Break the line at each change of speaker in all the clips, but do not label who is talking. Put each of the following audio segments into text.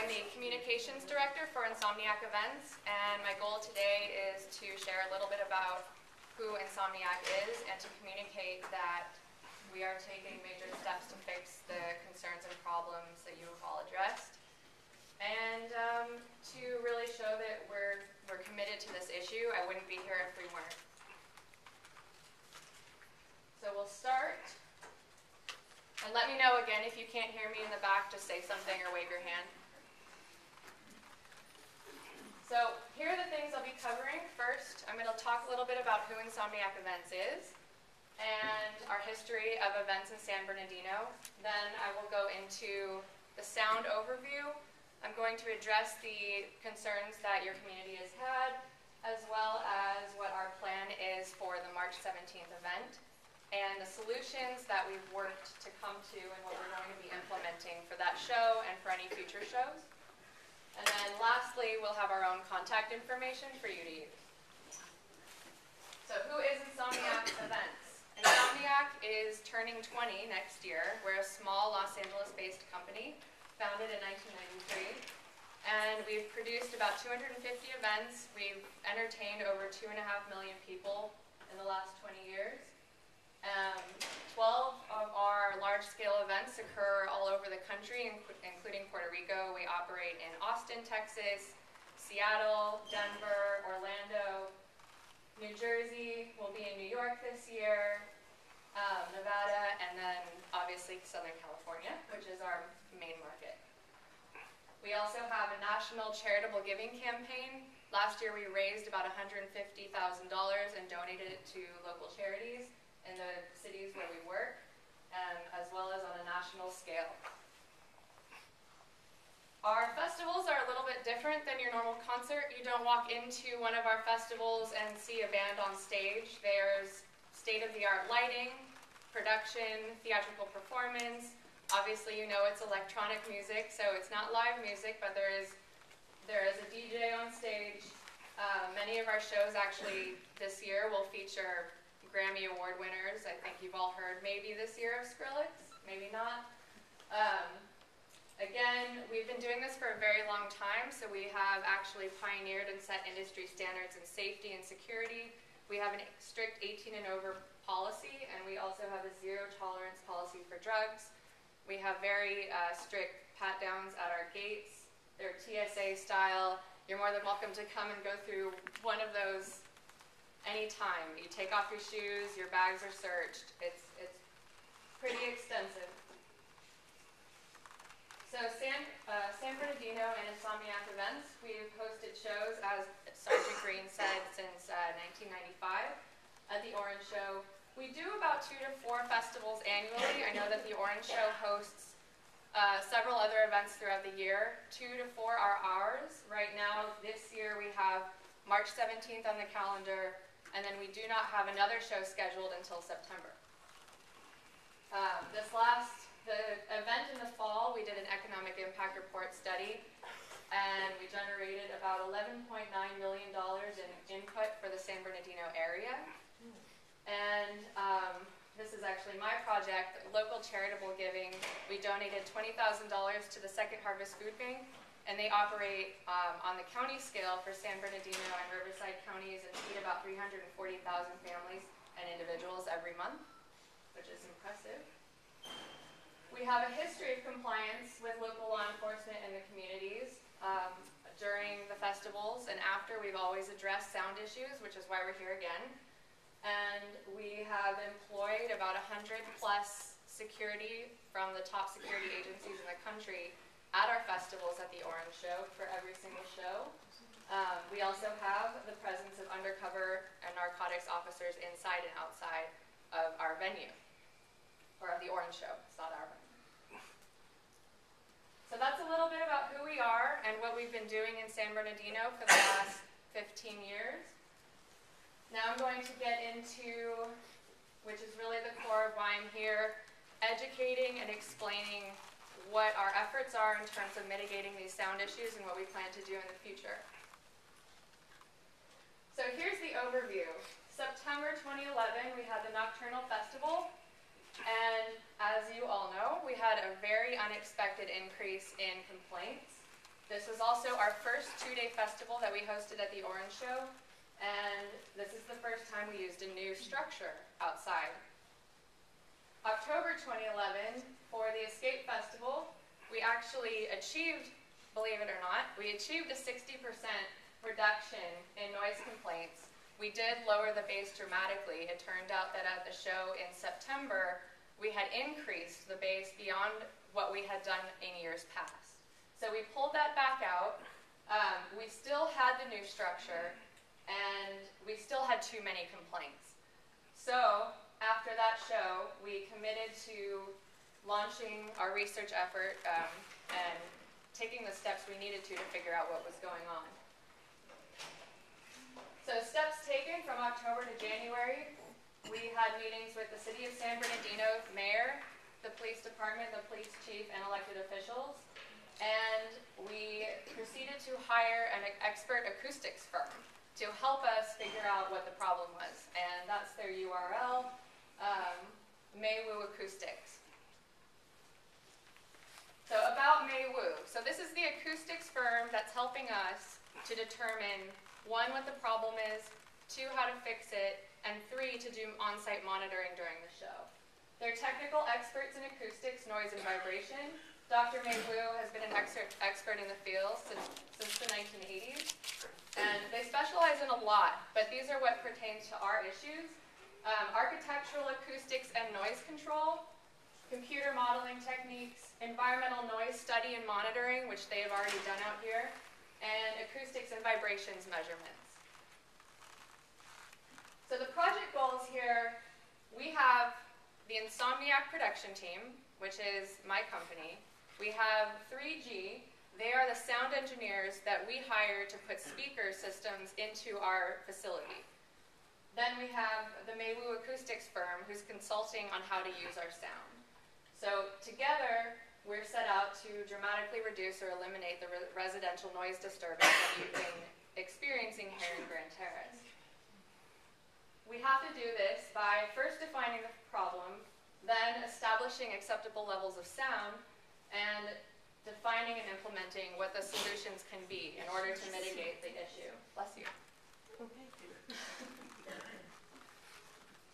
I'm the Communications Director for Insomnaic Events, and my goal today is to share a little bit about who Insomnaic is and to communicate that we are taking major steps to fix the concerns and problems that you have all addressed, and to really show that we're committed to this issue. I wouldn't be here if we weren't. So we'll start. And let me know again if you can't hear me in the back, just say something or wave your hand. So here are the things I'll be covering. First, I'm going to talk a little bit about who Insomnaic Events is and our history of events in San Bernardino. Then I will go into the sound overview. I'm going to address the concerns that your community has had, as well as what our plan is for the March 17th event, and the solutions that we've worked to come to and what we're going to be implementing for that show and for any future shows. And then lastly, we'll have our own contact information for you to use. So who is Insomnaic Events? Insomnaic is turning 20 next year. We're a small Los Angeles-based company, founded in 1993. And we've produced about 250 events. We've entertained over 2.5 million people in the last 20 years. 12 of our large-scale events occur all over the country, including Puerto Rico. We operate in Austin, Texas, Seattle, Denver, Orlando, New Jersey. We'll be in New York this year, Nevada, and then obviously Southern California, which is our main market. We also have a national charitable giving campaign. Last year we raised about $150,000 and donated it to local charities in the cities where we work, as well as on a national scale. Our festivals are a little bit different than your normal concert. You don't walk into one of our festivals and see a band on stage. There's state-of-the-art lighting, production, theatrical performance. Obviously, you know it's electronic music, so it's not live music, but there is a DJ on stage. Many of our shows actually this year will feature Grammy Award winners. I think you've all heard maybe this year of Skrillex, maybe not. Again, we've been doing this for a very long time, so we have actually pioneered and set industry standards in safety and security. We have a strict 18 and over policy, and we also have a zero tolerance policy for drugs. We have very strict pat-downs at our gates. They're TSA style. You're more than welcome to come and go through one of those anytime. You take off your shoes, your bags are searched. It's pretty extensive. So San Bernardino and Insomnaic Events, we've hosted shows, as Sergeant Green said, since 1995 at the Orange Show. We do about 2 to 4 festivals annually. I know that the Orange Show hosts several other events throughout the year. 2 to 4 are ours. Right now, this year, we have March 17th on the calendar, and then we do not have another show scheduled until September. The event in the fall, we did an economic impact report study, and we generated about $11.9 million in input for the San Bernardino area. And this is actually my project, local charitable giving. We donated $20,000 to the Second Harvest Food Bank, and they operate on the county scale for San Bernardino and Riverside counties and feed about 340,000 families and individuals every month, which is impressive. We have a history of compliance with local law enforcement in the communities. During the festivals and after, we've always addressed sound issues, which is why we're here again. And we have employed about 100+ security from the top security agencies in the country at our festivals at the Orange Show for every single show. We also have the presence of undercover and narcotics officers inside and outside of our venue, or of the Orange Show. It's not our venue. So that's a little bit about who we are and what we've been doing in San Bernardino for the last 15 years. Now I'm going to get into, which is really the core of why I'm here, educating and explaining what our efforts are in terms of mitigating these sound issues and what we plan to do in the future. So here's the overview. September 2011, we had the Nocturnal Festival, and as you all know, we had a very unexpected increase in complaints. This was also our first two-day festival that we hosted at the Orange Show, and this is the first time we used a new structure outside. October 2011, for the Escape Festival, we actually achieved, believe it or not, we achieved a 60% reduction in noise complaints. We did lower the bass dramatically. It turned out that at the show in September, we had increased the bass beyond what we had done in years past. So we pulled that back out. We still had the new structure, and we still had too many complaints. So after that show, we committed to launching our research effort and taking the steps we needed to figure out what was going on. So steps taken from October to January, we had meetings with the City of San Bernardino mayor, the police department, the police chief, and elected officials. And we proceeded to hire an expert acoustics firm to help us figure out what the problem was. And that's their URL, Maywu Acoustics. So about Maywu. So this is the acoustics firm that's helping us to determine, 1, what the problem is, 2, how to fix it, and 3, to do on-site monitoring during the show. They're technical experts in acoustics, noise, and vibration. Dr. Maywu has been an expert in the field since the 1980s. And they specialize in a lot, but these are what pertains to our issues. Architectural acoustics and noise control, computer modeling techniques, environmental noise study and monitoring, which they have already done out here, and acoustics and vibrations measurements. So the project goals here, we have the Insomnaic production team, which is my company. We have 3G. They are the sound engineers that we hire to put speaker systems into our facility. Then we have the Maywu Acoustics firm, who's consulting on how to use our sound. So together, we're set out to dramatically reduce or eliminate the residential noise disturbance that you've been experiencing here in Grand Terrace. We have to do this by first defining the problem, then establishing acceptable levels of sound, and defining and implementing what the solutions can be in order to mitigate the issue. Bless you.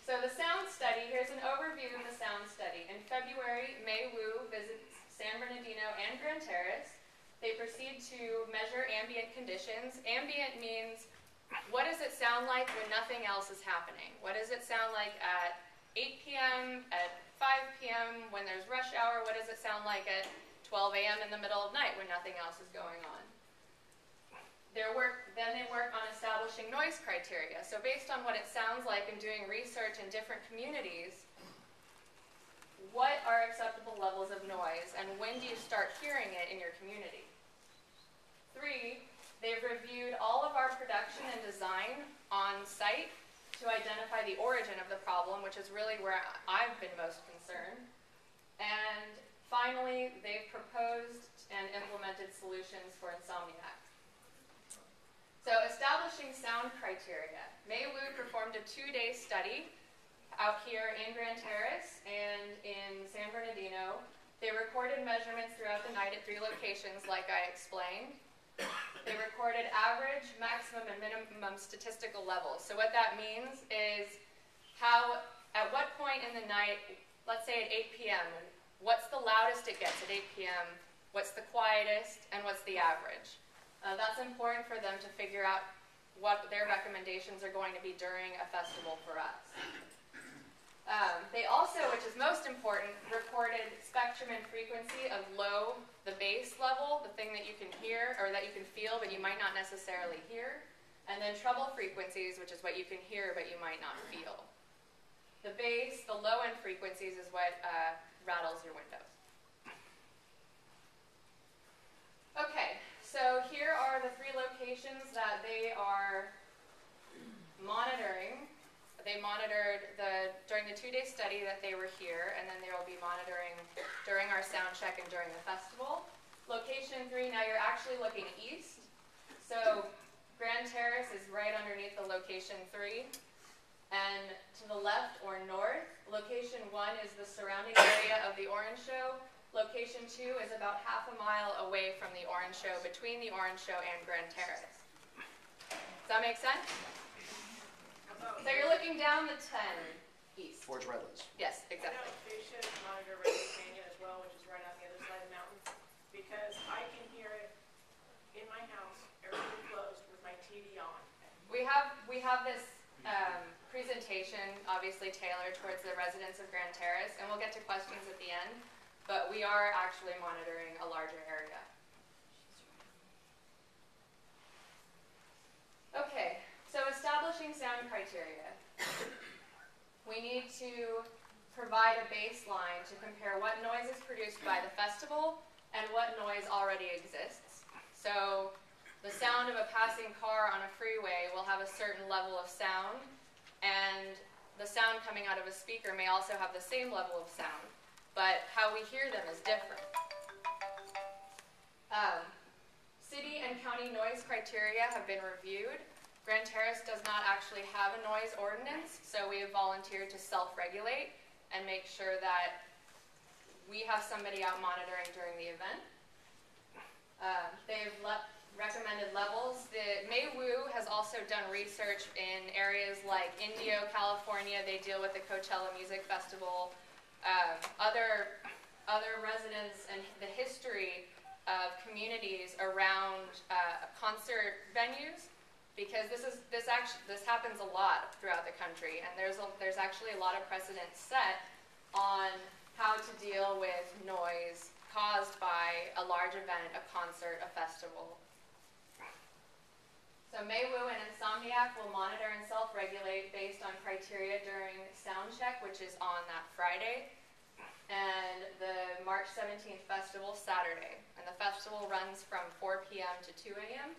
So the sound study, here's an overview of the sound study. In February, Maywu visits San Bernardino and Grand Terrace. They proceed to measure ambient conditions. Ambient means, what does it sound like when nothing else is happening? What does it sound like at 8 p.m., at 5 p.m., when there's rush hour? What does it sound like at 12 a.m. in the middle of night when nothing else is going on? Then they work on establishing noise criteria. So based on what it sounds like and doing research in different communities, what are acceptable levels of noise, and when do you start hearing it in your community? 3, they've reviewed all of our production and design on site to identify the origin of the problem, which is really where I've been most concerned. And finally, they've proposed and implemented solutions for Insomnaic. So establishing sound criteria. Maywu performed a 2-day study out here in Grand Terrace and in San Bernardino. They recorded measurements throughout the night at 3 locations, like I explained. They recorded average, maximum, and minimum statistical levels. So what that means is at what point in the night, let's say at 8 p.m., what's the loudest it gets at 8 p.m., what's the quietest, and what's the average. That's important for them to figure out what their recommendations are going to be during a festival for us. They also, which is most important, recorded spectrum and frequency of low, the bass level, the thing that you can hear or that you can feel but you might not necessarily hear, and then treble frequencies, which is what you can hear but you might not feel. The bass, the low end frequencies, is what rattles your windows. Okay, so here are the 3 locations that they are monitoring. They monitored during the 2-day study that they were here, and then they will be monitoring during our sound check and during the festival. Location 3, now you're actually looking east. So Grand Terrace is right underneath the location 3. And to the left or north, location 1 is the surrounding area of the Orange Show. Location 2 is about half a mile away from the Orange Show, between the Orange Show and Grand Terrace. Does that make sense? So you're looking down the 10 east.
Towards Redlands.
Yes, exactly.
I know they should monitor Raven Canyon as well, which is right on the other side of the mountain, because I can hear it in my house, everything closed with my TV on.
We have this presentation obviously tailored towards the residents of Grand Terrace, and we'll get to questions at the end, but we are actually monitoring a larger area. Okay, so establishing sound criteria. We need to provide a baseline to compare what noise is produced by the festival and what noise already exists. So the sound of a passing car on a freeway will have a certain level of sound, and the sound coming out of a speaker may also have the same level of sound, but how we hear them is different. City and county noise criteria have been reviewed. Grand Terrace does not actually have a noise ordinance, so we have volunteered to self-regulate and make sure that we have somebody out monitoring during the event. They've recommended levels. The Maywu has also done research in areas like Indio, California. They deal with the Coachella Music Festival. Other residents and the history of communities around concert venues, because this happens a lot throughout the country, and there's actually a lot of precedent set on how to deal with noise caused by a large event, a concert, a festival. So Maywu and Insomnaic will monitor and self-regulate based on criteria during sound check, which is on that Friday, and the March 17th festival Saturday. And the festival runs from 4 p.m. to 2 a.m.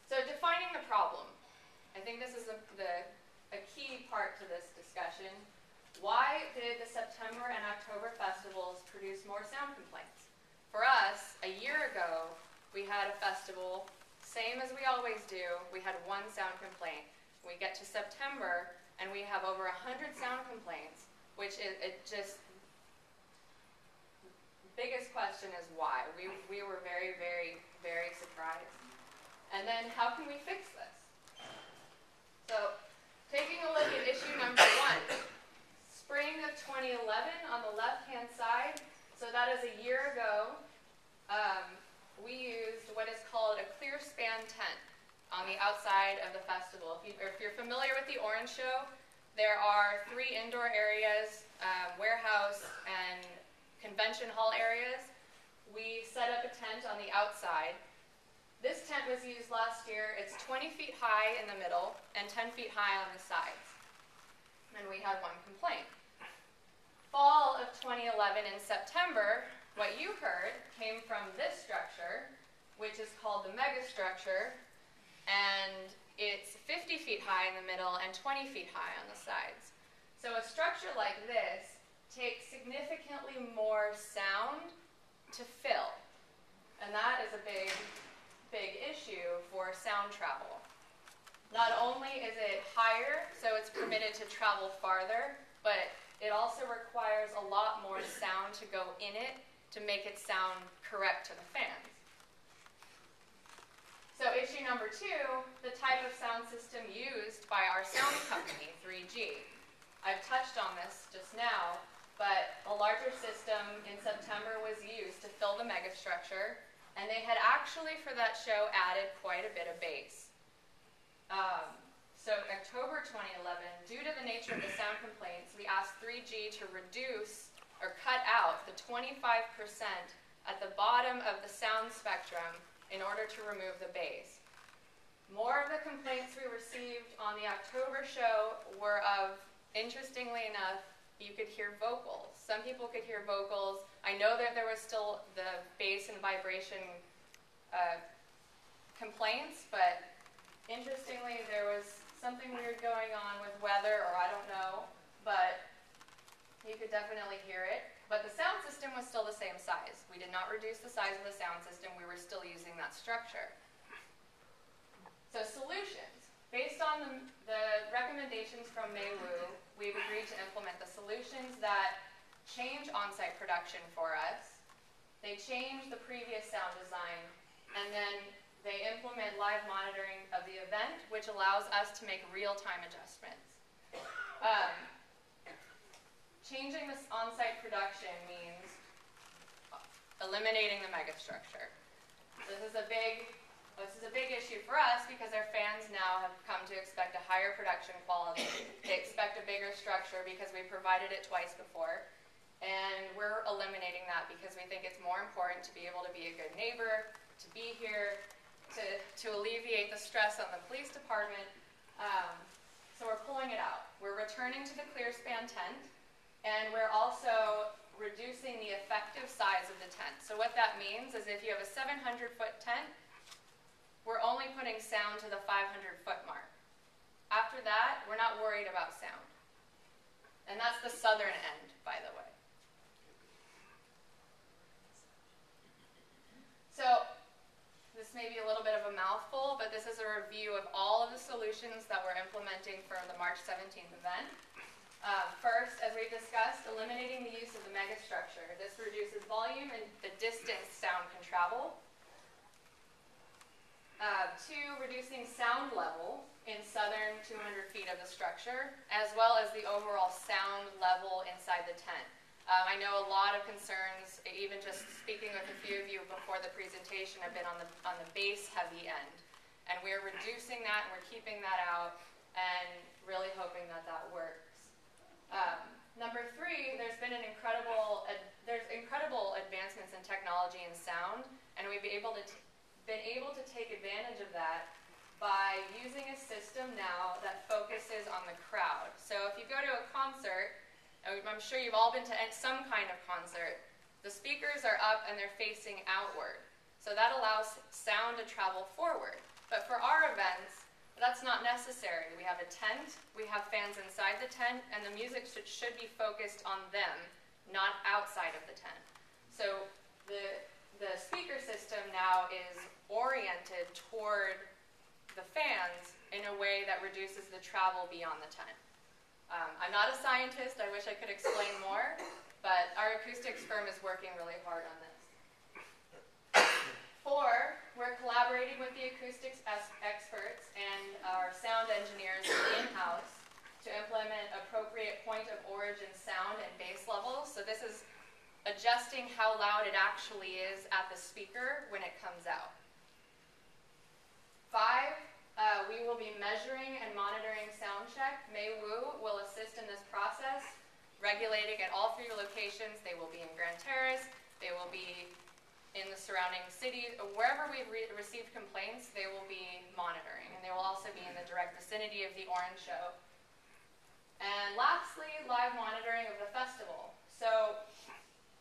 So defining the problem. I think this is a key part to this discussion. Why did the September and October festivals produce more sound complaints? For us, a year ago, we had a festival, same as we always do, we had one sound complaint. We get to September, and we have over 100 sound complaints, which is biggest question is why. We were very, very, very surprised. And then how can we fix this? So taking a look at issue number 1, spring of 2011 on the left-hand side. So that is a year ago. We used what is called a clear span tent on the outside of the festival. If you're familiar with the Orange Show, there are 3 indoor areas, warehouse and convention hall areas. We set up a tent on the outside. This tent was used last year. It's 20 feet high in the middle and 10 feet high on the sides. And we had one complaint. Fall of 2011 in September, what you heard came from this structure, which is called the megastructure, and it's 50 feet high in the middle and 20 feet high on the sides. So a structure like this takes significantly more sound to fill, and that is a big issue for sound travel. Not only is it higher, so it's permitted to travel farther, but it also requires a lot more sound to go in it to make it sound correct to the fans. So issue number 2, the type of sound system used by our sound company, 3G. I've touched on this just now, but a larger system in September was used to fill the megastructure, and they had actually, for that show, added quite a bit of bass. So October 2011, due to the nature of the sound complaints, we asked 3G to reduce or cut out the 25% at the bottom of the sound spectrum in order to remove the bass. More of the complaints we received on the October show were of, interestingly enough, you could hear vocals. Some people could hear vocals. I know that there was still the bass and vibration complaints, but interestingly, there was something weird going on with weather, or I don't know, but you could definitely hear it. But the sound system was still the same size. We did not reduce the size of the sound system. We were still using that structure. So solutions. Based on the recommendations from Maywu, we've agreed to implement the solutions that change on-site production for us. They change the previous sound design, and then they implement live monitoring of the event, which allows us to make real-time adjustments. Changing this on-site production means eliminating the megastructure. This is a big issue for us because our fans now have come to expect a higher production quality. They expect a bigger structure because we provided it twice before. And we're eliminating that because we think it's more important to be able to be a good neighbor, to be here, to alleviate the stress on the police department. So we're pulling it out. We're returning to the clear span tent, and we're also reducing the effective size of the tent. So what that means is if you have a 700-foot tent, we're only putting sound to the 500-foot mark. After that, we're not worried about sound. And that's the southern end, by the way. So this may be a little bit of a mouthful, but this is a review of all of the solutions that we're implementing for the March 17th event. First, as we discussed, eliminating the use of the megastructure. This reduces volume and the distance sound can travel. 2, reducing sound level in southern 200 feet of the structure, as well as the overall sound level inside the tent. I know a lot of concerns, even just speaking with a few of you before the presentation, have been on the bass heavy end. And we're reducing that and we're keeping that out and really hoping that that works. Number 3, there's been incredible advancements in technology and sound, and we've been able to take advantage of that by using a system now that focuses on the crowd. So if you go to a concert, I'm sure you've all been to some kind of concert, the speakers are up and they're facing outward. So that allows sound to travel forward. But for our events, that's not necessary. We have a tent, we have fans inside the tent, and the music should be focused on them, not outside of the tent. So the speaker system now is oriented toward the fans in a way that reduces the travel beyond the tent. I'm not a scientist, I wish I could explain more, but our acoustics firm is working really hard on this. 4, we're collaborating with the acoustics experts and our sound engineers in-house to implement appropriate point of origin sound and bass levels. So this is adjusting how loud it actually is at the speaker when it comes out. 5, we will be measuring and monitoring sound check. Mei Wu will assist in this process, regulating at all 3 locations. They will be in Grand Terrace, they will be in the surrounding cities, wherever we've received complaints, they will be monitoring, and they will also be in the direct vicinity of the Orange Show. And lastly, live monitoring of the festival. So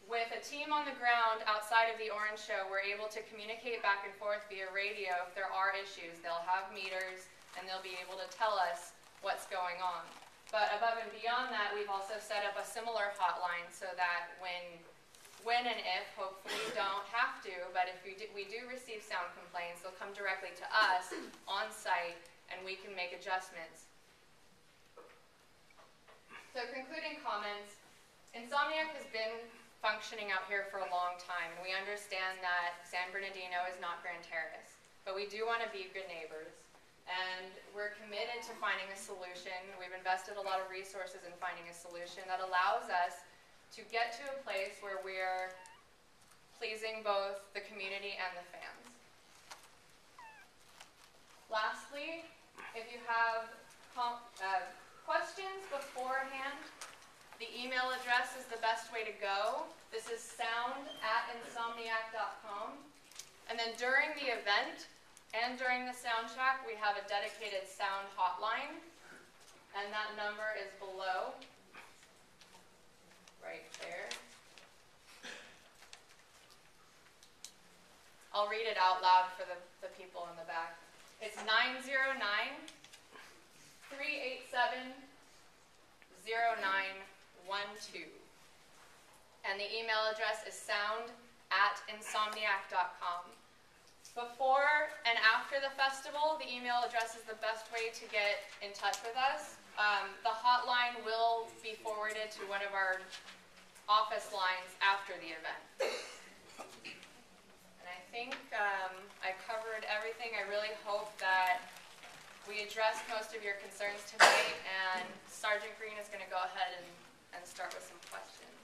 with a team on the ground outside of the Orange Show, we're able to communicate back and forth via radio if there are issues. They'll have meters, and they'll be able to tell us what's going on. But above and beyond that, we've also set up a similar hotline so that when and if, hopefully we don't have to, but if we do receive sound complaints, they'll come directly to us on site and we can make adjustments. So concluding comments, Insomnaic has been functioning out here for a long time, and we understand that San Bernardino is not Grand Terrace, but we do want to be good neighbors, and we're committed to finding a solution. We've invested a lot of resources in finding a solution that allows us to get to a place where we're pleasing both the community and the fans. Lastly, if you have questions beforehand, the email address is the best way to go. This is sound@insomniac.com. And then during the event and during the sound check, we have a dedicated sound hotline, and that number is below. Right there. I'll read it out loud for the people in the back. It's 909-387-0912. And the email address is sound@insomniac.com. Before and after the festival, the email address is the best way to get in touch with us. The hotline will be forwarded to one of our office lines after the event. And I think I covered everything. I really hope that we addressed most of your concerns tonight, and Sergeant Green is going to go ahead and start with some questions.